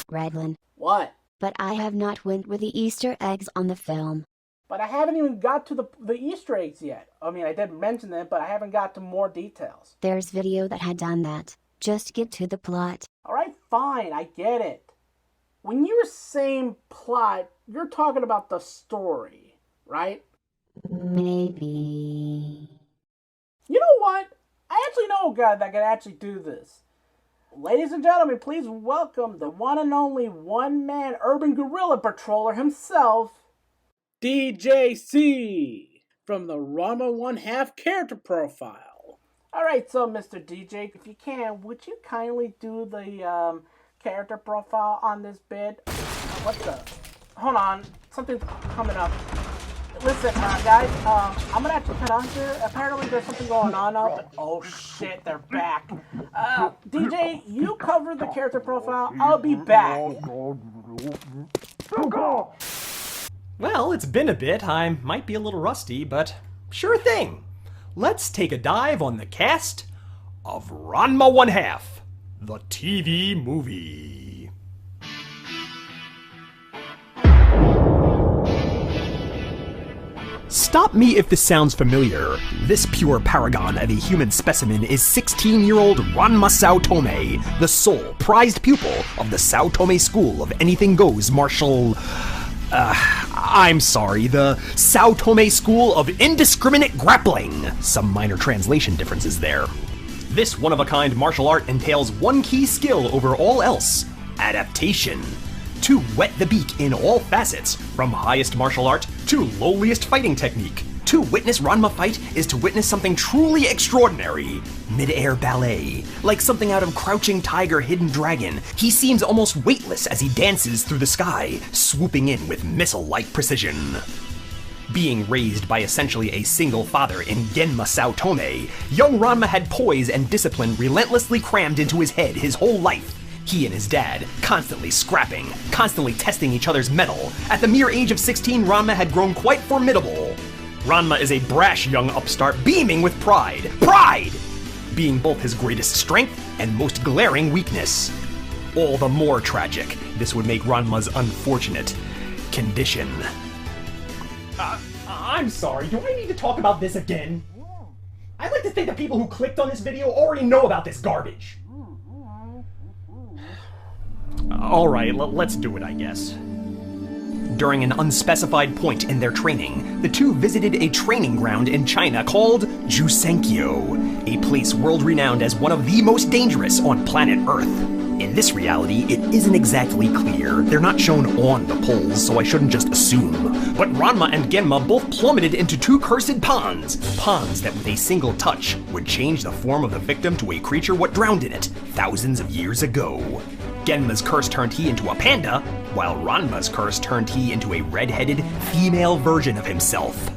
Redlin. What? But I have not went with the Easter eggs on the film. But I haven't even got to the Easter eggs yet. I mean, I did mention them, but I haven't got to more details. There's video that had done that. Just get to the plot. Alright, fine, I get it. When you were saying plot, you're talking about the story, right? Maybe. You know what? I actually know a guy that can actually do this. Ladies and gentlemen, please welcome the one and only one-man urban guerrilla patroller himself, DJC, from the Ranma 1/2 character profile. Alright, so Mr. DJ, if you can, would you kindly do the character profile on this bit? What the? Hold on, something's coming up. Listen, guys, I'm gonna have to cut off here. Apparently there's something going on out. Oh shit, they're back. DJ, you cover the character profile. I'll be back. Well, it's been a bit. I might be a little rusty, but sure thing. Let's take a dive on the cast of Ranma 1/2, the TV movie. Stop me if this sounds familiar. This pure paragon of a human specimen is 16-year-old Ranma Saotome, the sole prized pupil of the Saotome School of Anything Goes martial... I'm sorry, the Saotome School of Indiscriminate Grappling. Some minor translation differences there. This one-of-a-kind martial art entails one key skill over all else: adaptation. To wet the beak in all facets, from highest martial art to lowliest fighting technique. To witness Ranma fight is to witness something truly extraordinary. Mid-air ballet, like something out of Crouching Tiger, Hidden Dragon. He seems almost weightless as he dances through the sky, swooping in with missile-like precision. Being raised by essentially a single father in Genma Saotome, young Ranma had poise and discipline relentlessly crammed into his head his whole life. He and his dad, constantly scrapping, constantly testing each other's mettle. At the mere age of 16, Ranma had grown quite formidable. Ranma is a brash young upstart beaming with pride. Pride! Being both his greatest strength and most glaring weakness. All the more tragic, this would make Ranma's unfortunate condition. I'm sorry, do I need to talk about this again? I'd like to think the people who clicked on this video already know about this garbage. Alright, let's do it, I guess. During an unspecified point in their training, the two visited a training ground in China called Jusenkyo, a place world-renowned as one of the most dangerous on planet Earth. In this reality, it isn't exactly clear. They're not shown on the poles, so I shouldn't just assume. But Ranma and Genma both plummeted into two cursed ponds. Ponds that with a single touch would change the form of the victim to a creature what drowned in it thousands of years ago. Genma's curse turned he into a panda, while Ranma's curse turned he into a red-headed female version of himself.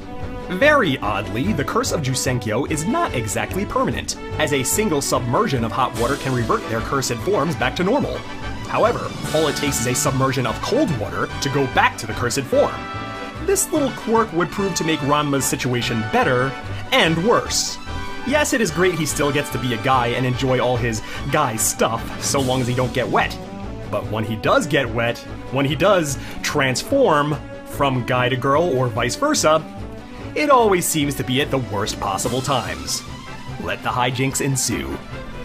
Very oddly, the curse of Jusenkyo is not exactly permanent, as a single submersion of hot water can revert their cursed forms back to normal. However, all it takes is a submersion of cold water to go back to the cursed form. This little quirk would prove to make Ranma's situation better and worse. Yes, it is great he still gets to be a guy and enjoy all his guy stuff, so long as he don't get wet. But when he does get wet, when he does transform from guy to girl or vice versa, it always seems to be at the worst possible times. Let the hijinks ensue.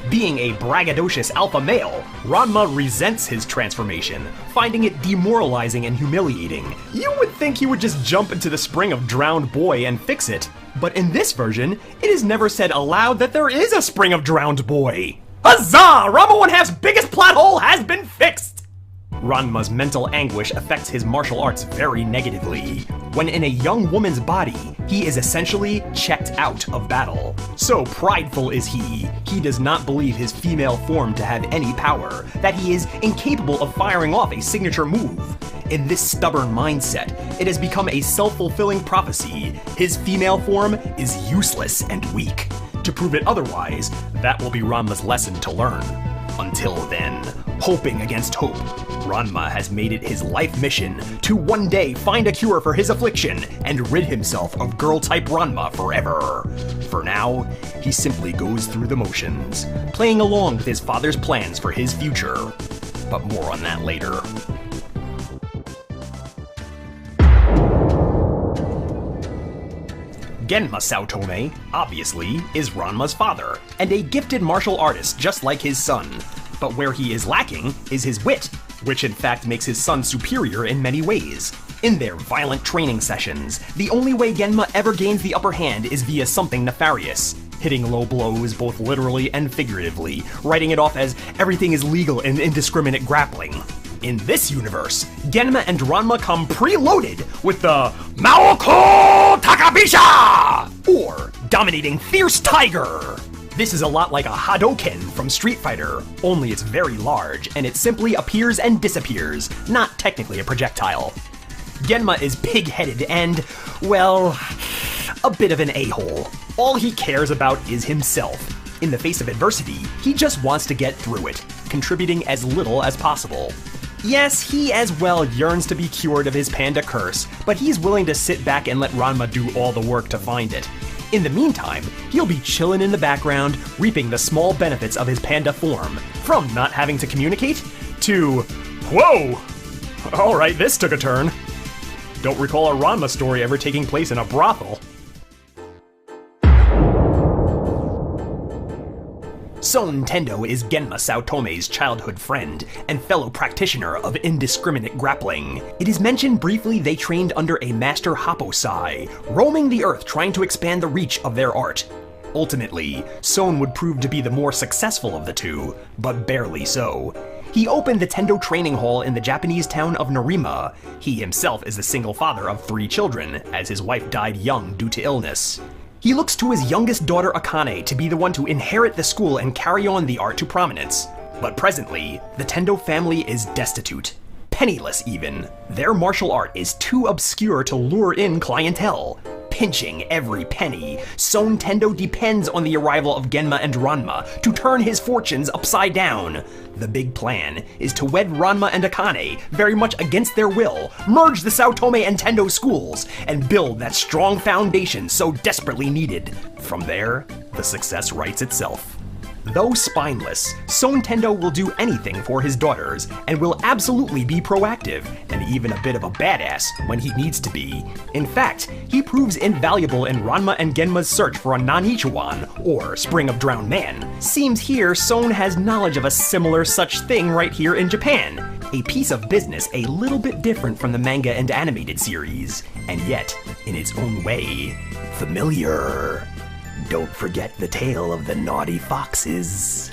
Being a braggadocious alpha male, Ranma resents his transformation, finding it demoralizing and humiliating. You would think he would just jump into the spring of drowned boy and fix it. But in this version, it is never said aloud that there is a spring of drowned boy. Huzzah! Ranma 1/2's biggest plot hole has been fixed! Ranma's mental anguish affects his martial arts very negatively. When in a young woman's body, he is essentially checked out of battle. So prideful is he does not believe his female form to have any power, that he is incapable of firing off a signature move. In this stubborn mindset, it has become a self-fulfilling prophecy. His female form is useless and weak. To prove it otherwise, that will be Ranma's lesson to learn. Until then, hoping against hope, Ranma has made it his life mission to one day find a cure for his affliction and rid himself of girl-type Ranma forever. For now, he simply goes through the motions, playing along with his father's plans for his future. but more on that later. Genma Saotome, obviously, is Ranma's father, and a gifted martial artist just like his son. But where he is lacking is his wit, which in fact makes his son superior in many ways. In their violent training sessions, the only way Genma ever gains the upper hand is via something nefarious, hitting low blows both literally and figuratively, writing it off as everything is legal in indiscriminate grappling. In this universe, Genma and Ranma come preloaded with the Maoko Takabisha! Or Dominating Fierce Tiger! This is a lot like a Hadoken from Street Fighter, only it's very large, and it simply appears and disappears, not technically a projectile. Genma is pig-headed and, well, a bit of an a-hole. All he cares about is himself. In the face of adversity, he just wants to get through it, contributing as little as possible. Yes, he as well yearns to be cured of his panda curse, but he's willing to sit back and let Ranma do all the work to find it. In the meantime, he'll be chilling in the background, reaping the small benefits of his panda form, from not having to communicate to, whoa! Alright, this took a turn. Don't recall a Ranma story ever taking place in a brothel. Son Tendo is Genma Saotome's childhood friend and fellow practitioner of indiscriminate grappling. It is mentioned briefly they trained under a master Happosai, roaming the earth trying to expand the reach of their art. Ultimately, Son would prove to be the more successful of the two, but barely so. He opened the Tendo training hall in the Japanese town of Narima. He himself is the single father of 3 children, as his wife died young due to illness. He looks to his youngest daughter Akane to be the one to inherit the school and carry on the art to prominence. But presently, the Tendo family is destitute. Penniless even. Their martial art is too obscure to lure in clientele. Pinching every penny, Son Tendo depends on the arrival of Genma and Ranma to turn his fortunes upside down. The big plan is to wed Ranma and Akane, very much against their will, merge the Saotome and Tendo schools, and build that strong foundation so desperately needed. From there, the success writes itself. Though spineless, Son Tendo will do anything for his daughters, and will absolutely be proactive, and even a bit of a badass when he needs to be. In fact, he proves invaluable in Ranma and Genma's search for a Nanichuan, or Spring of Drowned Man. Seems here Son has knowledge of a similar such thing right here in Japan. A piece of business a little bit different from the manga and animated series, and yet, in its own way, familiar. Don't forget the tale of the naughty foxes.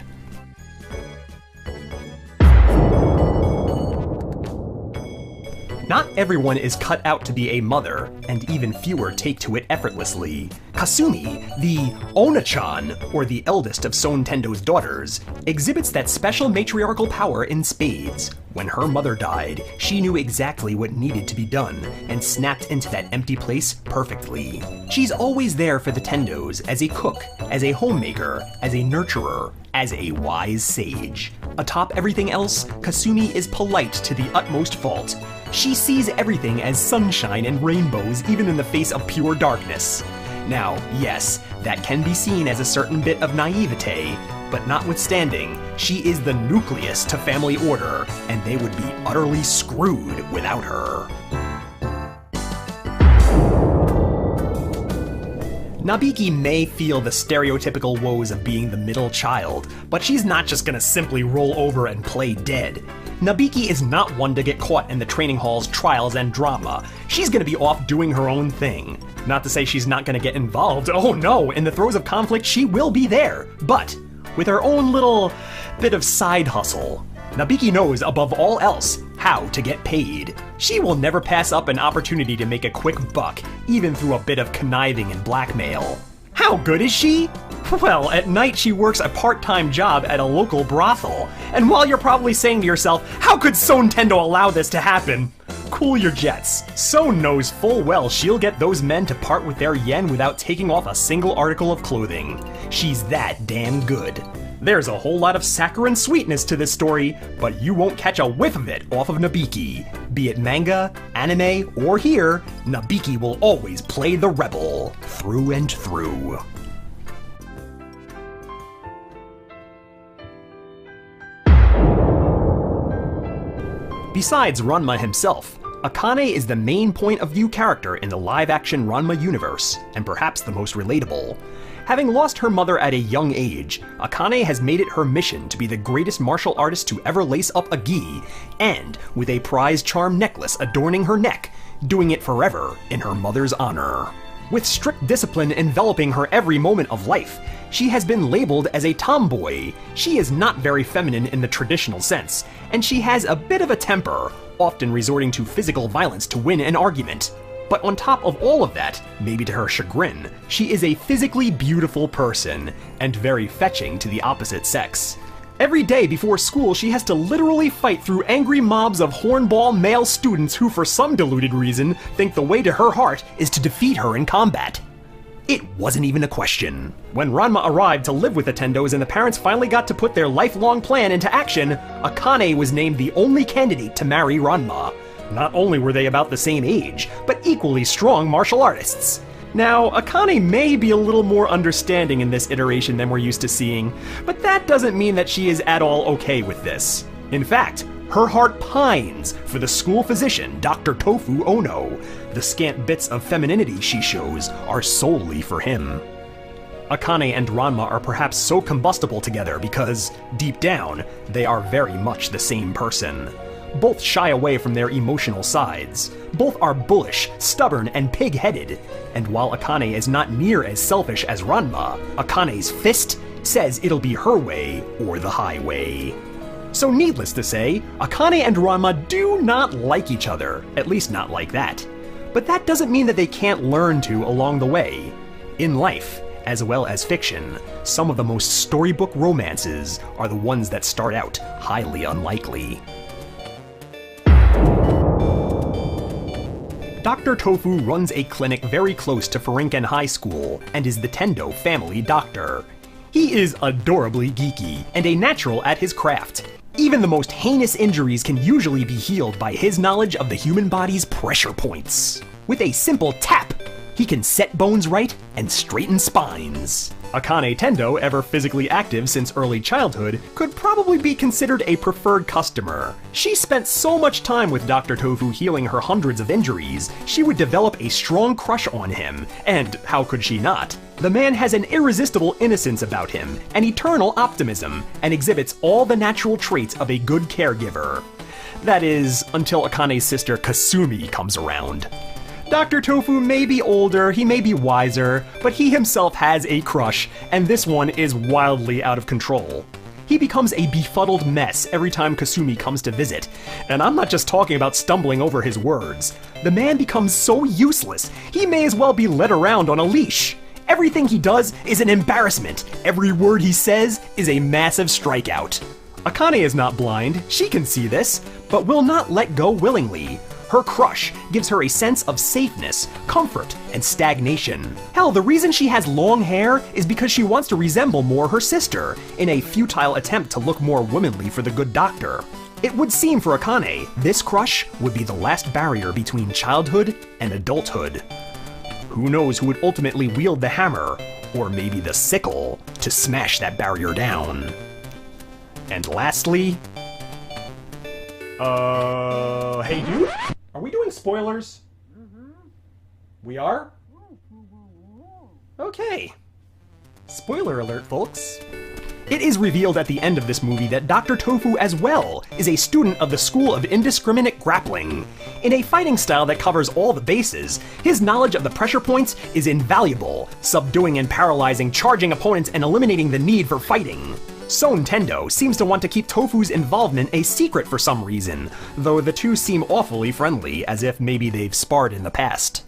Not everyone is cut out to be a mother, and even fewer take to it effortlessly. Kasumi, the Ona-chan, or the eldest of Son Tendo's daughters, exhibits that special matriarchal power in spades. When her mother died, she knew exactly what needed to be done, and snapped into that empty place perfectly. She's always there for the Tendos, as a cook, as a homemaker, as a nurturer, as a wise sage. Atop everything else, Kasumi is polite to the utmost fault. She sees everything as sunshine and rainbows even in the face of pure darkness. Now, yes, that can be seen as a certain bit of naivete, but notwithstanding, she is the nucleus to family order, and they would be utterly screwed without her. Nabiki may feel the stereotypical woes of being the middle child, but she's not just gonna simply roll over and play dead. Nabiki is not one to get caught in the training hall's trials and drama. She's gonna be off doing her own thing. Not to say she's not gonna get involved. Oh no, in the throes of conflict she will be there, but with her own little bit of side hustle. Nabiki knows, above all else, how to get paid. She will never pass up an opportunity to make a quick buck, even through a bit of conniving and blackmail. How good is she? Well, at night she works a part-time job at a local brothel. And while you're probably saying to yourself, how could Son Tendo allow this to happen? Cool your jets. Son knows full well she'll get those men to part with their yen without taking off a single article of clothing. She's that damn good. There's a whole lot of saccharine sweetness to this story, but you won't catch a whiff of it off of Nabiki. Be it manga, anime, or here, Nabiki will always play the rebel, through and through. Besides Ranma himself, Akane is the main point of view character in the live-action Ranma universe, and perhaps the most relatable. Having lost her mother at a young age, Akane has made it her mission to be the greatest martial artist to ever lace up a gi, and with a prize charm necklace adorning her neck, doing it forever in her mother's honor. With strict discipline enveloping her every moment of life, she has been labeled as a tomboy. She is not very feminine in the traditional sense, and she has a bit of a temper, often resorting to physical violence to win an argument. But on top of all of that, maybe to her chagrin, she is a physically beautiful person, and very fetching to the opposite sex. Every day before school, she has to literally fight through angry mobs of hornball male students who, for some deluded reason, think the way to her heart is to defeat her in combat. It wasn't even a question. When Ranma arrived to live with the Tendos and the parents finally got to put their lifelong plan into action, Akane was named the only candidate to marry Ranma. Not only were they about the same age, but equally strong martial artists. Now, Akane may be a little more understanding in this iteration than we're used to seeing, but that doesn't mean that she is at all okay with this. In fact, her heart pines for the school physician, Dr. Tofu Ono. The scant bits of femininity she shows are solely for him. Akane and Ranma are perhaps so combustible together because, deep down, they are very much the same person. Both shy away from their emotional sides. Both are bullish, stubborn, and pig-headed. And while Akane is not near as selfish as Ranma, Akane's fist says it'll be her way or the highway. So needless to say, Akane and Ranma do not like each other, at least not like that. But that doesn't mean that they can't learn to along the way. In life, as well as fiction, some of the most storybook romances are the ones that start out highly unlikely. Dr. Tofu runs a clinic very close to Furinken High School and is the Tendo family doctor. He is adorably geeky and a natural at his craft. Even the most heinous injuries can usually be healed by his knowledge of the human body's pressure points. With a simple tap, he can set bones right and straighten spines. Akane Tendo, ever physically active since early childhood, could probably be considered a preferred customer. She spent so much time with Dr. Tofu healing her hundreds of injuries, she would develop a strong crush on him, and how could she not? The man has an irresistible innocence about him, an eternal optimism, and exhibits all the natural traits of a good caregiver. That is, until Akane's sister Kasumi comes around. Dr. Tofu may be older, he may be wiser, but he himself has a crush, and this one is wildly out of control. He becomes a befuddled mess every time Kasumi comes to visit, and I'm not just talking about stumbling over his words. The man becomes so useless, he may as well be led around on a leash. Everything he does is an embarrassment. Every word he says is a massive strikeout. Akane is not blind, she can see this, but will not let go willingly. Her crush gives her a sense of safeness, comfort, and stagnation. Hell, the reason she has long hair is because she wants to resemble more her sister, in a futile attempt to look more womanly for the good doctor. It would seem for Akane, this crush would be the last barrier between childhood and adulthood. Who knows who would ultimately wield the hammer, or maybe the sickle, to smash that barrier down. And lastly... hey dude? Are we doing spoilers? We are? Okay. Spoiler alert, folks. It is revealed at the end of this movie that Dr. Tofu as well is a student of the School of Indiscriminate Grappling. In a fighting style that covers all the bases, his knowledge of the pressure points is invaluable, subduing and paralyzing charging opponents and eliminating the need for fighting. Son Tendo seems to want to keep Tofu's involvement a secret for some reason, though the two seem awfully friendly, as if maybe they've sparred in the past.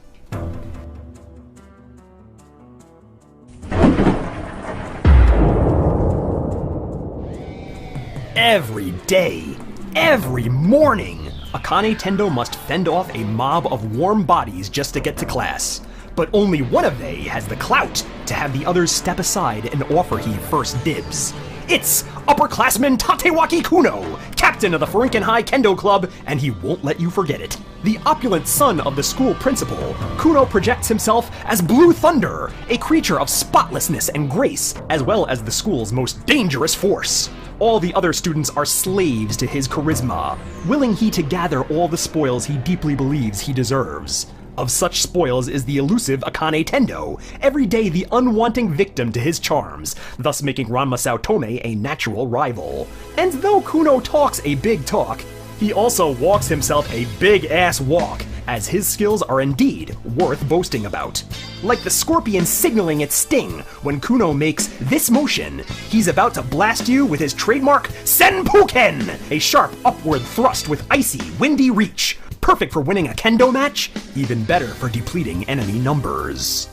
Every day, every morning, Akane Tendo must fend off a mob of warm bodies just to get to class. But only one of they has the clout to have the others step aside and offer he first dibs. It's upperclassman Tatewaki Kuno, Captain captain of the Furinken High Kendo Club, and he won't let you forget it. The opulent son of the school principal, Kuno projects himself as Blue Thunder, a creature of spotlessness and grace, as well as the school's most dangerous force. All the other students are slaves to his charisma, willing he to gather all the spoils he deeply believes he deserves. Of such spoils is the elusive Akane Tendo, every day the unwanting victim to his charms, thus making Ranma Saotome a natural rival. And though Kuno talks a big talk, he also walks himself a big-ass walk, as his skills are indeed worth boasting about. Like the scorpion signaling its sting when Kuno makes this motion, he's about to blast you with his trademark Senpuken, a sharp upward thrust with icy, windy reach. Perfect for winning a kendo match, even better for depleting enemy numbers.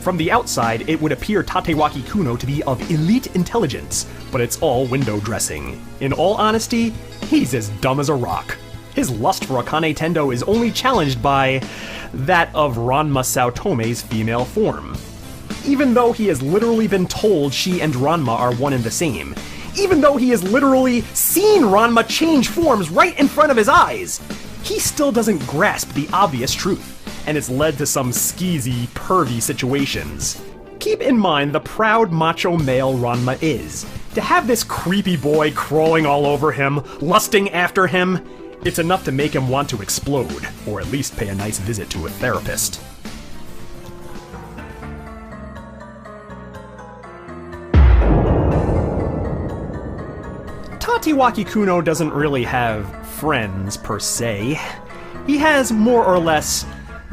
From the outside, it would appear Tatewaki Kuno to be of elite intelligence, but it's all window dressing. In all honesty, he's as dumb as a rock. His lust for Akane Tendo is only challenged by that of Ranma Saotome's female form. Even though he has literally been told she and Ranma are one and the same, even though he has literally seen Ranma change forms right in front of his eyes, he still doesn't grasp the obvious truth, and it's led to some skeezy, pervy situations. Keep in mind the proud macho male Ranma is. To have this creepy boy crawling all over him, lusting after him, it's enough to make him want to explode, or at least pay a nice visit to a therapist. Tatewaki Kuno doesn't really have friends, per se. He has more or less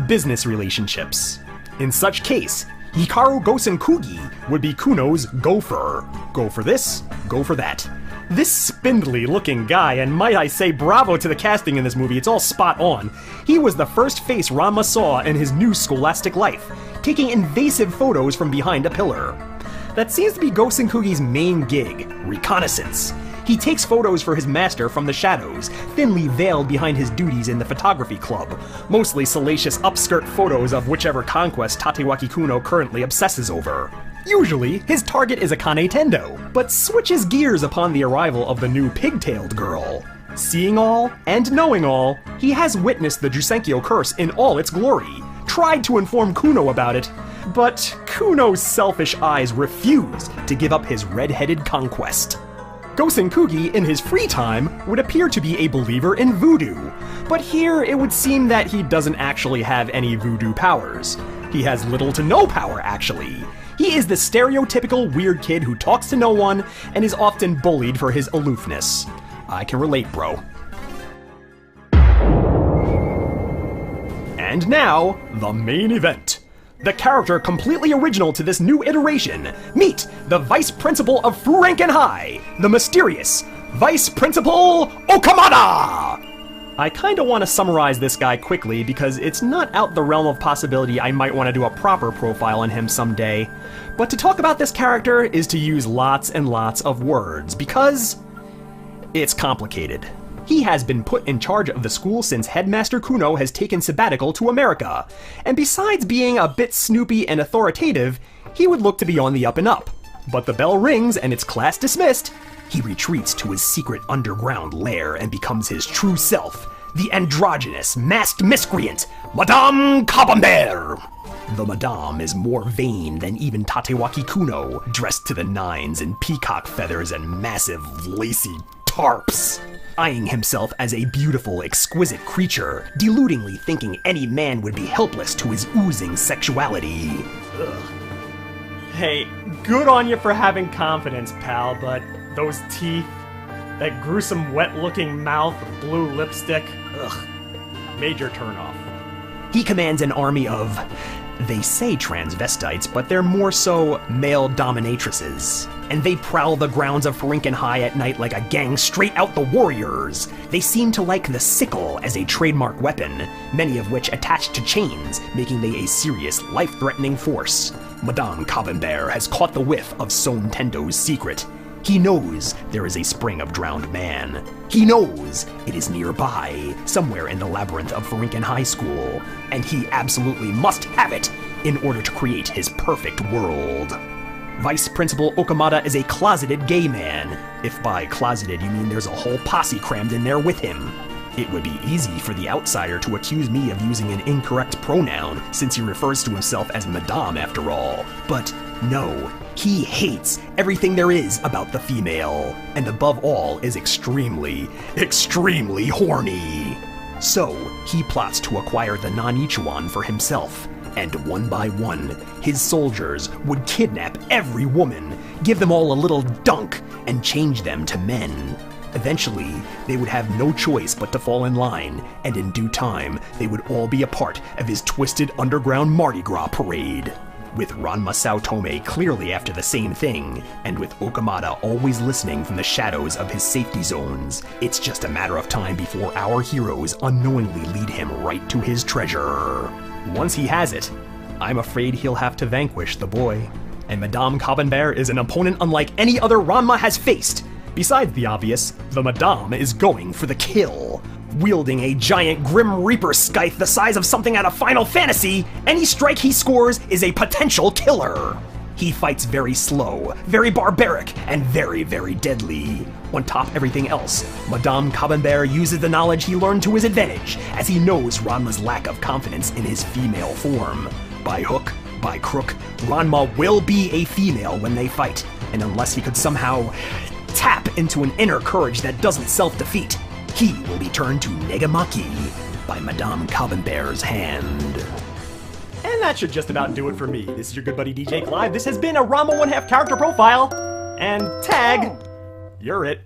business relationships. In such case, Hikaru Gosenkugi would be Kuno's gopher. Go for this, go for that. This spindly-looking guy, and might I say bravo to the casting in this movie, it's all spot on. He was the first face Ranma saw in his new scholastic life, taking invasive photos from behind a pillar. That seems to be Gosenkugi's main gig, reconnaissance. He takes photos for his master from the shadows, thinly veiled behind his duties in the photography club, mostly salacious upskirt photos of whichever conquest Tatewaki Kuno currently obsesses over. Usually, his target is Akane Tendo, but switches gears upon the arrival of the new pigtailed girl. Seeing all and knowing all, he has witnessed the Jusenkyo curse in all its glory, tried to inform Kuno about it, but Kuno's selfish eyes refused to give up his red-headed conquest. Gosenkugi, in his free time, would appear to be a believer in voodoo, but here it would seem that he doesn't actually have any voodoo powers. He has little to no power, actually. He is the stereotypical weird kid who talks to no one and is often bullied for his aloofness. I can relate, bro. And now, the main event. The character completely original to this new iteration. Meet the Vice Principal of Furinken High, the mysterious Vice Principal Okamada! I kinda want to summarize this guy quickly because it's not out the realm of possibility I might want to do a proper profile on him someday. But to talk about this character is to use lots and lots of words because it's complicated. He has been put in charge of the school since Headmaster Kuno has taken sabbatical to America, and besides being a bit snoopy and authoritative, he would look to be on the up and up. But the bell rings and it's class dismissed. He retreats to his secret underground lair and becomes his true self, the androgynous, masked miscreant, Madame Camembert. The Madame is more vain than even Tatewaki Kuno, dressed to the nines in peacock feathers and massive, lacy tarps. Eyeing himself as a beautiful, exquisite creature, deludingly thinking any man would be helpless to his oozing sexuality. Ugh. Hey, good on you for having confidence, pal, but those teeth, that gruesome wet-looking mouth with blue lipstick, ugh, major turnoff. He commands an army of, they say transvestites, but they're more so male dominatrices. And they prowl the grounds of Furinken High at night like a gang straight out the Warriors. They seem to like the sickle as a trademark weapon, many of which attached to chains, making they a serious, life-threatening force. Madame Camembert has caught the whiff of Son Tendo's secret. He knows there is a spring of drowned man. He knows it is nearby, somewhere in the labyrinth of Furinken High School, and he absolutely must have it in order to create his perfect world. Vice Principal Okamata is a closeted gay man. If by closeted you mean there's a whole posse crammed in there with him. It would be easy for the outsider to accuse me of using an incorrect pronoun, since he refers to himself as Madame after all. But no, he hates everything there is about the female, and above all is extremely, extremely horny. So, he plots to acquire the Nanichuan for himself, and one by one, his soldiers would kidnap every woman, give them all a little dunk, and change them to men. Eventually, they would have no choice but to fall in line, and in due time, they would all be a part of his twisted underground Mardi Gras parade. With Ranma Saotome clearly after the same thing, and with Okamata always listening from the shadows of his safety zones, it's just a matter of time before our heroes unknowingly lead him right to his treasure. Once he has it, I'm afraid he'll have to vanquish the boy. And Madame Cabanbert is an opponent unlike any other Ranma has faced. Besides the obvious, the Madame is going for the kill. Wielding a giant Grim Reaper scythe the size of something out of Final Fantasy, any strike he scores is a potential killer. He fights very slow, very barbaric, and very, very deadly. On top of everything else, Madame Cabanbert uses the knowledge he learned to his advantage, as he knows Ranma's lack of confidence in his female form. By hook, by crook, Ranma will be a female when they fight, and unless he could somehow tap into an inner courage that doesn't self-defeat, he will be turned to Negamaki by Madame Cabanbert's hand. And that should just about do it for me. This is your good buddy DJ Clive. This has been a Ranma 1/2 character profile. And tag, you're it.